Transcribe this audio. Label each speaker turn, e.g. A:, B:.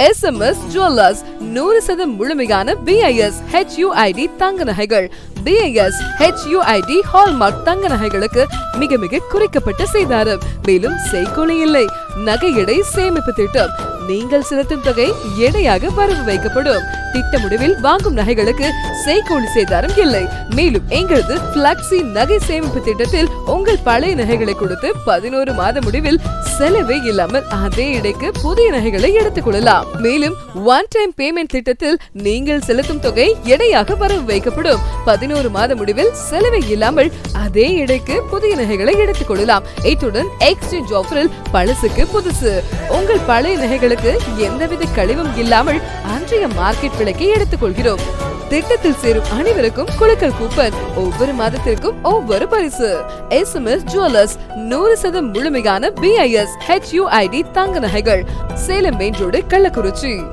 A: SMS jewellers 100% முழுமையான BIS HUID தங்க நகைகள். BIS HUID ஹால்மார்க் தங்க நகைகளுக்கு மிக மிக குறைக்கப்பட்ட செய்தாரம். மேலும் செய்கூலி இல்லை. நகை எடை சேமிப்பு திட்டம். நீங்கள் செலுத்தும் தொகை எடையாக வரவு வைக்கப்படும். திட்ட முடிவில் வாங்கும் நகைகளுக்கு செய்கூலி சேதாரம் இல்லை. மேலும் எங்களது பிளக்ஸி நகை சேமிப்பு திட்டத்தில் உங்கள் பழைய நகைகளை கொடுத்து 11 மாத முடிவில் செலவே இல்லாமல் அதே எடைக்கு புதிய நகைகளை எடுத்துக் கொள்ளலாம். மேலும் ஒன் டைம் பேமெண்ட் திட்டத்தில் நீங்கள் செலுத்தும் தொகை எடையாக வரவு வைக்கப்படும். 11 மாத முடிவில் செலவே இல்லாமல் அதே எடைக்கு புதிய நகைகளை எடுத்துக் கொள்ளலாம். இத்துடன் எக்ஸ்சேஞ்ச் ஆஃபரில் பழசுக்கு புதுசு. உங்கள் பழைய நகைகளுக்கு எந்தவித கழிவும் இல்லாமல் அன்றைய மார்க்கெட் விலைக்கு எடுத்துக் கொள்கிறோம். திட்டத்தில் சேரும் அனைவருக்கும் குலுக்கல் கூப்பன். ஒவ்வொரு மாதத்திற்கும் ஒவ்வொரு பரிசு. SMS ஜுவல்லர்ஸ் 100% முழுமையான BIS HUID தங்க நகைகள். Salem main road, Kallakurichi.